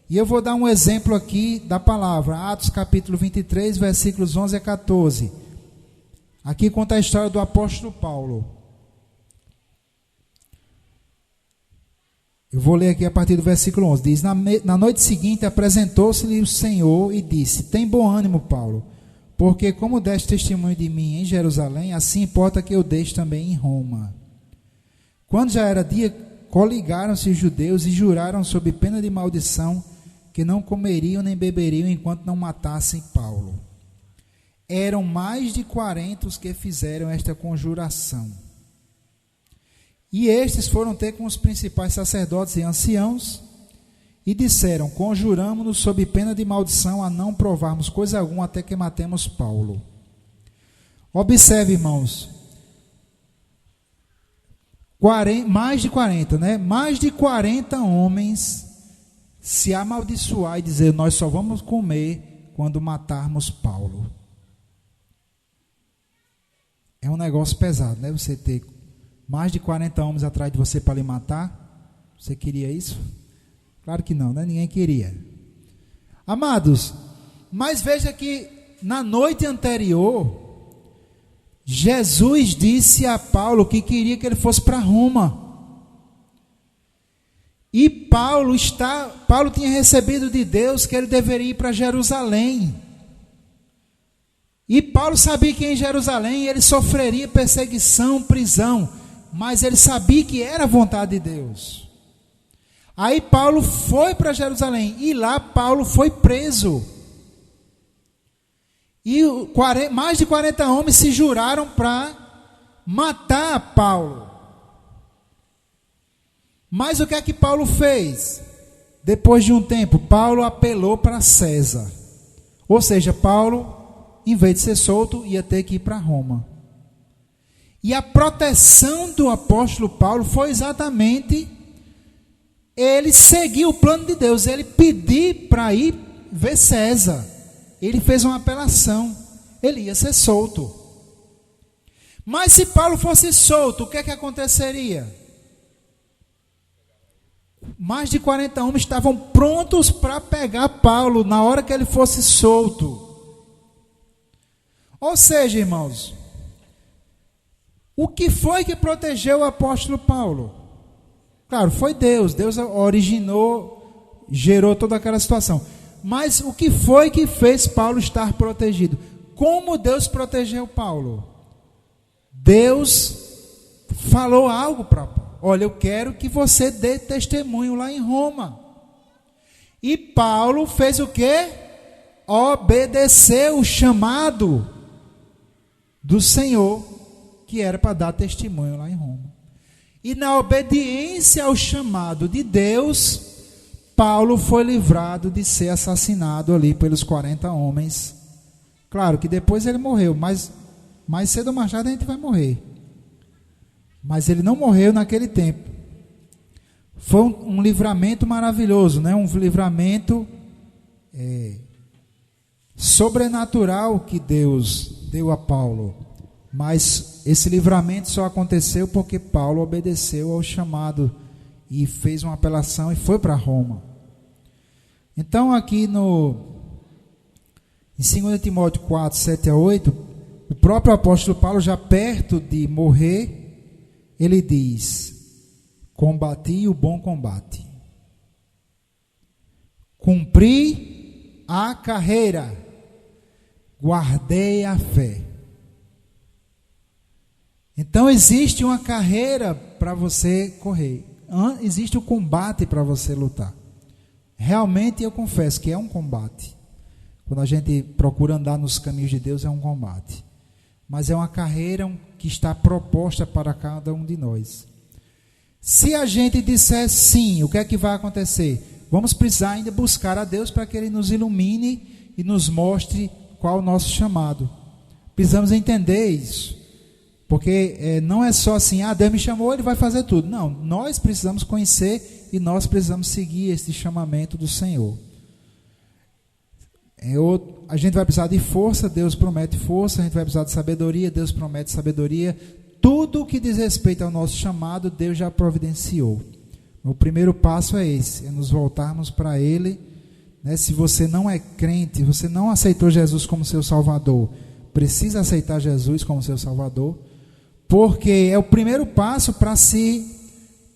E eu vou dar um exemplo aqui da palavra, Atos capítulo 23, versículos 11 a 14. Aqui conta a história do apóstolo Paulo. Eu vou ler aqui a partir do versículo 11. Diz: na noite seguinte apresentou-se-lhe o Senhor e disse: tem bom ânimo, Paulo, porque como deste testemunho de mim em Jerusalém, assim importa que eu deixe também em Roma. Quando já era dia, coligaram-se os judeus e juraram sob pena de maldição que não comeriam nem beberiam enquanto não matassem Paulo. eram mais de 40 os que fizeram esta conjuração. E estes foram ter com os principais sacerdotes e anciãos, e disseram: conjuramo-nos sob pena de maldição a não provarmos coisa alguma até que matemos Paulo. Observe, irmãos, mais de 40, né? Mais de 40 homens se amaldiçoar e dizer: nós só vamos comer quando matarmos Paulo. É um negócio pesado, né? Você ter mais de 40 homens atrás de você para lhe matar. Você queria isso? Claro que não, né? Ninguém queria. Amados, mas veja que na noite anterior, Jesus disse a Paulo que queria que ele fosse para Roma. E Paulo tinha recebido de Deus que ele deveria ir para Jerusalém. E Paulo sabia que em Jerusalém ele sofreria perseguição, prisão, mas ele sabia que era a vontade de Deus. Aí Paulo foi para Jerusalém e lá Paulo foi preso. E mais de 40 homens se juraram para matar Paulo. Mas o que é que Paulo fez? Depois de um tempo, Paulo apelou para César. Ou seja, Paulo, em vez de ser solto, ia ter que ir para Roma. E a proteção do apóstolo Paulo foi exatamente ele seguir o plano de Deus, ele pedir para ir ver César. Ele fez uma apelação, ele ia ser solto. Mas se Paulo fosse solto, o que é que aconteceria? Mais de 40 homens estavam prontos para pegar Paulo na hora que ele fosse solto. Ou seja, irmãos, o que foi que protegeu o apóstolo Paulo? Claro, foi Deus. Deus originou, gerou toda aquela situação. Mas o que foi que fez Paulo estar protegido? Como Deus protegeu Paulo? Deus falou algo para Paulo. Olha, eu quero que você dê testemunho lá em Roma. E Paulo fez o quê? Obedeceu o chamado do Senhor, que era para dar testemunho lá em Roma. E na obediência ao chamado de Deus, Paulo foi livrado de ser assassinado ali pelos 40 homens. Claro que depois ele morreu, mas mais cedo ou mais tarde a gente vai morrer. Mas ele não morreu naquele tempo. Foi um livramento maravilhoso, né? Um livramento sobrenatural que Deus deu a Paulo. Mas esse livramento só aconteceu porque Paulo obedeceu ao chamado e fez uma apelação e foi para Roma. Então aqui em 2 Timóteo 4, 7 a 8, o próprio apóstolo Paulo, já perto de morrer, ele diz: combati o bom combate, cumpri a carreira, guardei a fé. Então existe uma carreira para você correr, existe o combate para você lutar. Realmente eu confesso que é um combate. Quando a gente procura andar nos caminhos de Deus, é um combate. Mas é uma carreira que está proposta para cada um de nós. Se a gente disser sim, o que é que vai acontecer? Vamos precisar ainda buscar a Deus para que Ele nos ilumine e nos mostre qual o nosso chamado. Precisamos entender isso. Porque não é só assim: Deus me chamou, Ele vai fazer tudo. Não, nós precisamos conhecer e nós precisamos seguir esse chamamento do Senhor. A gente vai precisar de força, Deus promete força. A gente vai precisar de sabedoria, Deus promete sabedoria. Tudo que diz respeito ao nosso chamado, Deus já providenciou. O primeiro passo é esse, é nos voltarmos para Ele, né? Se você não é crente, você não aceitou Jesus como seu Salvador, precisa aceitar Jesus como seu Salvador, porque é o primeiro passo para se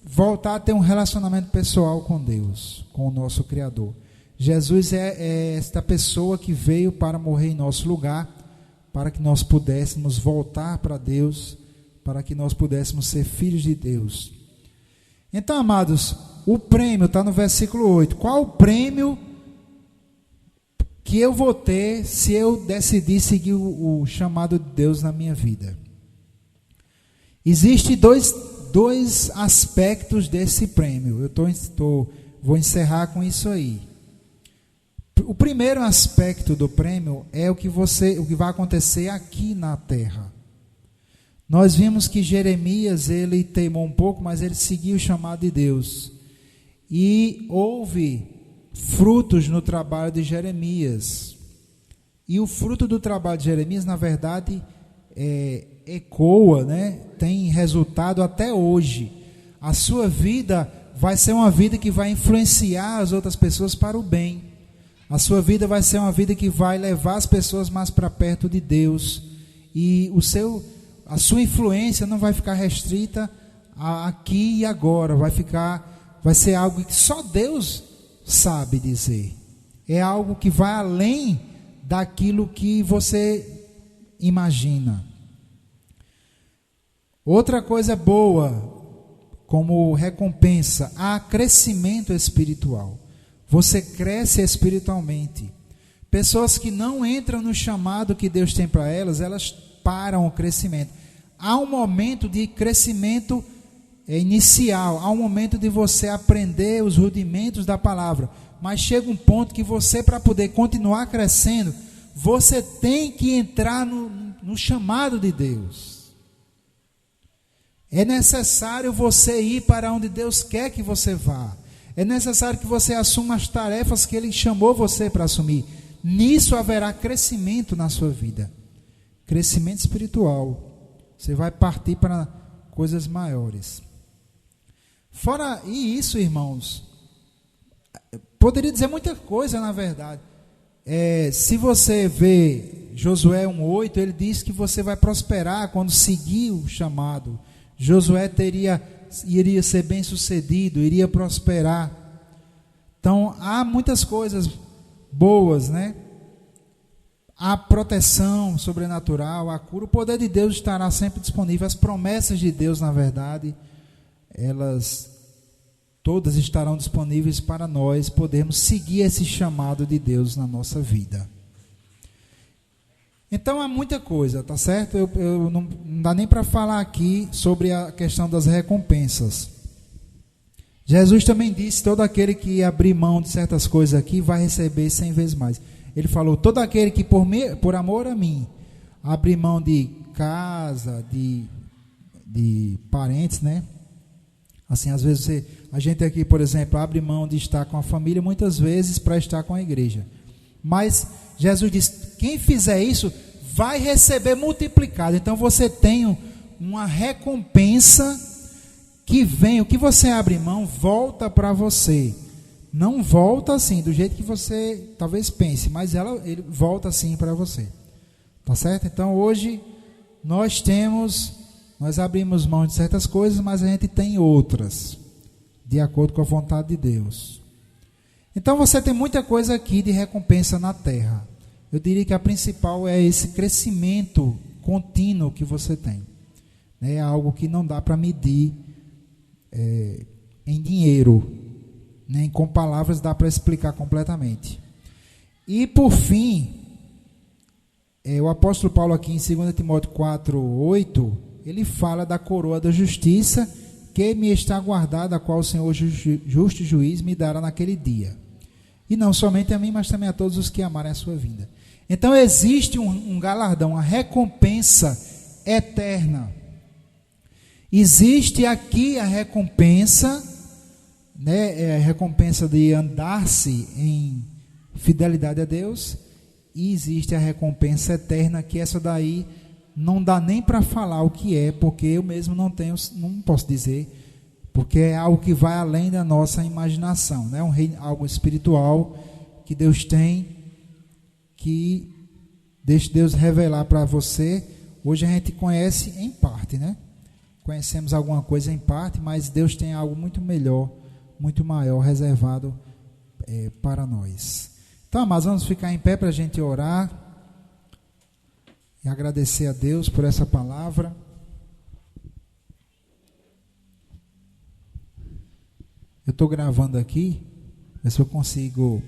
voltar a ter um relacionamento pessoal com Deus, com o nosso Criador. Jesus é esta pessoa que veio para morrer em nosso lugar, para que nós pudéssemos voltar para Deus, para que nós pudéssemos ser filhos de Deus. Então, amados, o prêmio está no versículo 8. Qual o prêmio que eu vou ter se eu decidir seguir o chamado de Deus na minha vida. Existem dois aspectos desse prêmio. Vou encerrar com isso aí. O primeiro aspecto do prêmio é o que vai acontecer aqui na terra. Nós vimos que Jeremias, ele teimou um pouco, mas ele seguiu o chamado de Deus. E houve frutos no trabalho de Jeremias. E o fruto do trabalho de Jeremias, na verdade, ecoa, né? Tem resultado até hoje. A sua vida vai ser uma vida que vai influenciar as outras pessoas para o bem. A sua vida vai ser uma vida que vai levar as pessoas mais para perto de Deus. E a sua influência não vai ficar restrita a aqui e agora. Vai ser algo que só Deus sabe dizer. É algo que vai além daquilo que você imagina. Outra coisa boa, como recompensa, há crescimento espiritual. Você cresce espiritualmente. Pessoas que não entram no chamado que Deus tem para elas param o crescimento. Há um momento de crescimento inicial, há um momento de você aprender os rudimentos da palavra, mas chega um ponto que você, para poder continuar crescendo, você tem que entrar no chamado de Deus. É necessário você ir para onde Deus quer que você vá. É necessário que você assuma as tarefas que Ele chamou você para assumir. Nisso haverá crescimento na sua vida. Crescimento espiritual. Você vai partir para coisas maiores. Fora isso, irmãos, poderia dizer muita coisa, na verdade. Se você vê Josué 1:8, ele diz que você vai prosperar quando seguir o chamado. Josué iria ser bem sucedido, iria prosperar. Então há muitas coisas boas, né? Há proteção sobrenatural, a cura, o poder de Deus estará sempre disponível. As promessas de Deus, na verdade, elas todas estarão disponíveis para nós podermos seguir esse chamado de Deus na nossa vida. Então há muita coisa, tá certo? Eu não dá nem para falar aqui sobre a questão das recompensas. Jesus também disse: todo aquele que abrir mão de certas coisas aqui vai receber 100 vezes mais. Ele falou: todo aquele que por amor a mim abrir mão de casa, de parentes, né? Assim, às vezes a gente aqui, por exemplo, abre mão de estar com a família muitas vezes para estar com a igreja. Mas Jesus disse: quem fizer isso vai receber multiplicado. Então você tem uma recompensa que vem. O que você abre mão volta para você. Não volta assim, do jeito que você talvez pense, mas ele volta assim para você. Tá certo? Então hoje nós abrimos mão de certas coisas, mas a gente tem outras, de acordo com a vontade de Deus. Então você tem muita coisa aqui de recompensa na terra. Eu diria que a principal é esse crescimento contínuo que você tem. É algo que não dá para medir em dinheiro, nem com palavras dá para explicar completamente. E por fim, o apóstolo Paulo aqui em 2 Timóteo 4:8, ele fala da coroa da justiça que me está guardada, a qual o Senhor justo juiz me dará naquele dia. E não somente a mim, mas também a todos os que amarem a sua vinda. Então existe um galardão, uma recompensa eterna. Existe aqui a recompensa, né, a recompensa de andar-se em fidelidade a Deus, e existe a recompensa eterna, que essa daí não dá nem para falar o que é, porque eu mesmo não posso dizer, porque é algo que vai além da nossa imaginação, né? Algo espiritual que Deus tem, que deixe Deus revelar para você. Hoje a gente conhece em parte, né? Conhecemos alguma coisa em parte, mas Deus tem algo muito melhor, muito maior reservado para nós. Então, amados, vamos ficar em pé para a gente orar e agradecer a Deus por essa palavra. Eu estou gravando aqui, ver se eu consigo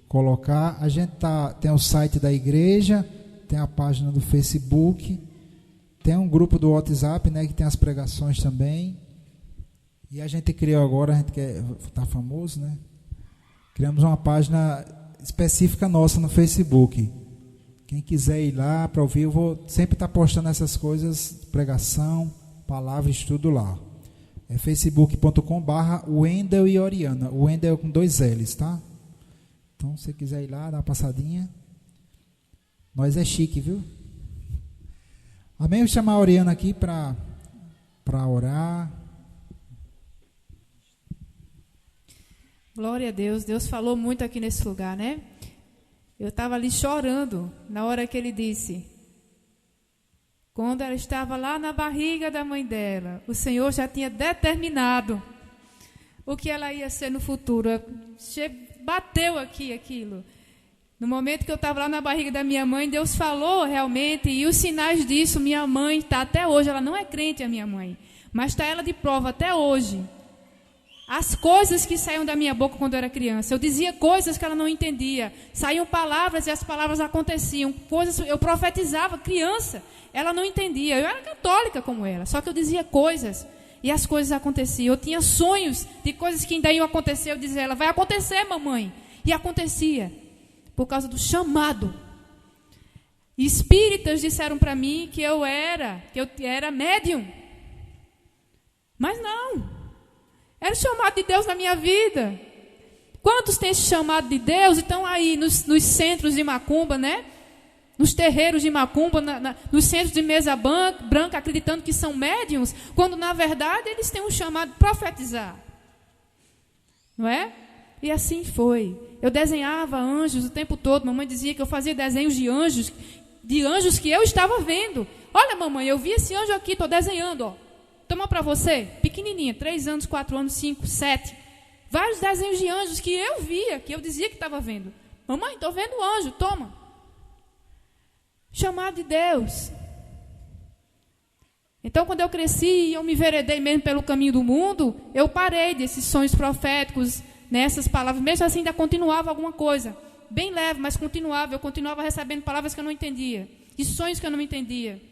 colocar. A gente tem o site da igreja, tem a página do Facebook, tem um grupo do WhatsApp, né, que tem as pregações também. E a gente criou agora, a gente quer estar famoso, né? Criamos uma página específica nossa no Facebook. Quem quiser ir lá para ouvir, eu vou sempre estar postando essas coisas, pregação, palavra, estudo lá. É facebook.com/Wendel e Oriana. O Wendel com 2 L's, tá? Então, se você quiser ir lá, dar uma passadinha. Nós é chique, viu? Amém? Eu vou chamar a Oriana aqui para orar. Glória a Deus. Deus falou muito aqui nesse lugar, né? Eu estava ali chorando na hora que ele disse. Quando ela estava lá na barriga da mãe dela, o Senhor já tinha determinado o que ela ia ser no futuro. Bateu aqui aquilo. No momento que eu estava lá na barriga da minha mãe, Deus falou realmente, e os sinais disso, minha mãe está até hoje, ela não é crente, a minha mãe, mas está ela de prova até hoje. As coisas que saíam da minha boca quando eu era criança, eu dizia coisas que ela não entendia, saíam palavras e as palavras aconteciam, coisas, eu profetizava, criança, ela não entendia, eu era católica como ela, só que eu dizia coisas e as coisas aconteciam, eu tinha sonhos de coisas que ainda iam acontecer, eu dizia a ela, vai acontecer, mamãe, e acontecia, por causa do chamado. Espíritas disseram para mim que eu era médium, mas não. Era o chamado de Deus na minha vida. Quantos têm esse chamado de Deus e estão aí nos centros de macumba, né? Nos terreiros de macumba, nos centros de mesa branca, acreditando que são médiums, quando na verdade eles têm um chamado de profetizar. Não é? E assim foi. Eu desenhava anjos o tempo todo. Mamãe dizia que eu fazia desenhos de anjos que eu estava vendo. Olha, mamãe, eu vi esse anjo aqui, estou desenhando, ó. Toma para você, pequenininha, 3 anos, 4 anos, 5, 7. Vários desenhos de anjos que eu via, que eu dizia que estava vendo. Mamãe, estou vendo o anjo, toma. Chamado de Deus. Então, quando eu cresci e eu me enveredei mesmo pelo caminho do mundo, eu parei desses sonhos proféticos, nessas palavras. Mesmo assim, ainda continuava alguma coisa. Bem leve, mas continuava. Eu continuava recebendo palavras que eu não entendia. E sonhos que eu não entendia.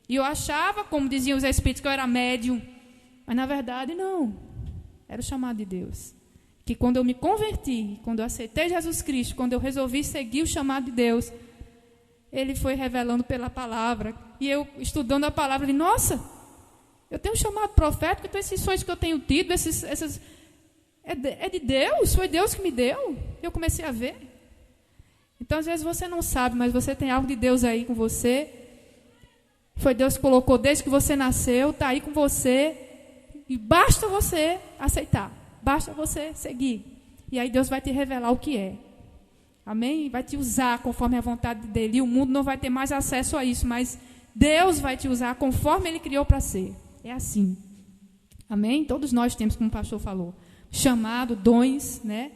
E eu achava, como diziam os espíritos, que eu era médium. Mas, na verdade, não. Era o chamado de Deus. Que quando eu me converti, quando eu aceitei Jesus Cristo, quando eu resolvi seguir o chamado de Deus, Ele foi revelando pela palavra. E eu, estudando a palavra, falei, nossa, eu tenho um chamado profético, então esses sonhos que eu tenho tido, é de Deus, foi Deus que me deu. Eu comecei a ver. Então, às vezes, você não sabe, mas você tem algo de Deus aí com você. Foi Deus que colocou desde que você nasceu, está aí com você. E basta você aceitar. Basta você seguir. E aí Deus vai te revelar o que é. Amém? Vai te usar conforme a vontade dEle. E o mundo não vai ter mais acesso a isso, mas Deus vai te usar conforme Ele criou para ser. É assim. Amém? Todos nós temos, como o pastor falou, chamado, dons, né?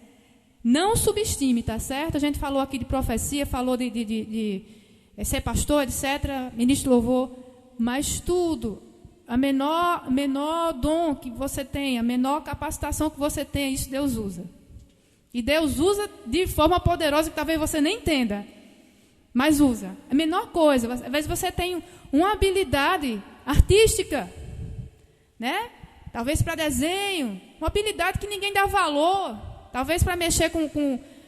Não subestime, tá certo? A gente falou aqui de profecia, falou de ser pastor, etc., ministro de louvor, mas tudo, a menor dom que você tem, a menor capacitação que você tem, isso Deus usa. E Deus usa de forma poderosa que talvez você nem entenda, mas usa. A menor coisa, às vezes você tem uma habilidade artística, né? Talvez para desenho, uma habilidade que ninguém dá valor, talvez para mexer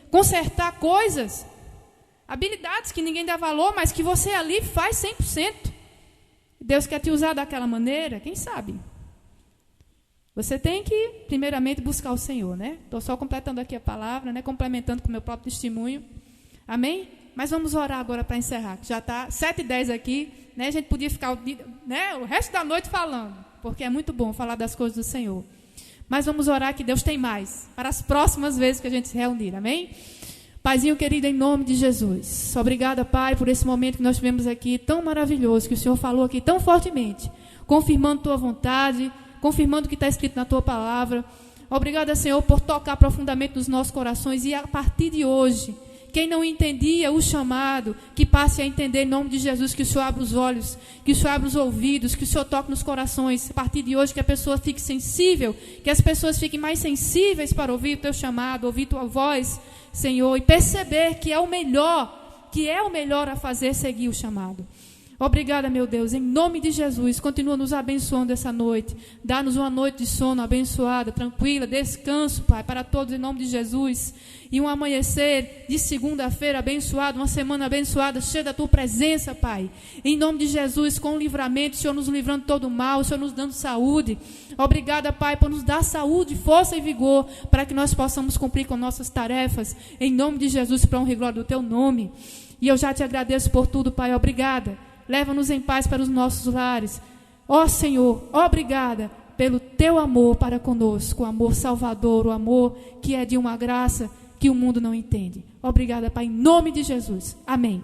consertar coisas, habilidades que ninguém dá valor, mas que você ali faz 100%. Deus quer te usar daquela maneira, quem sabe? Você tem que, primeiramente, buscar o Senhor, né? Estou só completando aqui a palavra, né? Complementando com o meu próprio testemunho. Amém? Mas vamos orar agora para encerrar, que já está 7h10 aqui, né? A gente podia ficar o resto da noite falando, porque é muito bom falar das coisas do Senhor. Mas vamos orar que Deus tem mais, para as próximas vezes que a gente se reunir, amém? Paizinho querido, em nome de Jesus, obrigada, Pai, por esse momento que nós tivemos aqui, tão maravilhoso, que o Senhor falou aqui tão fortemente, confirmando Tua vontade, confirmando o que está escrito na Tua palavra. Obrigada, Senhor, por tocar profundamente nos nossos corações, e a partir de hoje, Quem não entendia o chamado, que passe a entender em nome de Jesus, que o Senhor abra os olhos, que o Senhor abra os ouvidos, que o Senhor toque nos corações. A partir de hoje, que a pessoa fique sensível, que as pessoas fiquem mais sensíveis para ouvir o teu chamado, ouvir tua voz, Senhor, e perceber que é o melhor a fazer, seguir o chamado. Obrigada, meu Deus, em nome de Jesus, continua nos abençoando essa noite. Dá-nos uma noite de sono abençoada, tranquila, descanso, Pai, para todos, em nome de Jesus. E um amanhecer de segunda-feira abençoado, uma semana abençoada, cheia da Tua presença, Pai. Em nome de Jesus, com o livramento, o Senhor nos livrando de todo o mal, o Senhor nos dando saúde. Obrigada, Pai, por nos dar saúde, força e vigor, para que nós possamos cumprir com nossas tarefas. Em nome de Jesus, para a honra e glória do Teu nome. E eu já te agradeço por tudo, Pai, obrigada. Leva-nos em paz para os nossos lares. Ó Senhor, obrigada pelo Teu amor para conosco, o amor salvador, o amor que é de uma graça que o mundo não entende. Obrigada, Pai, em nome de Jesus. Amém.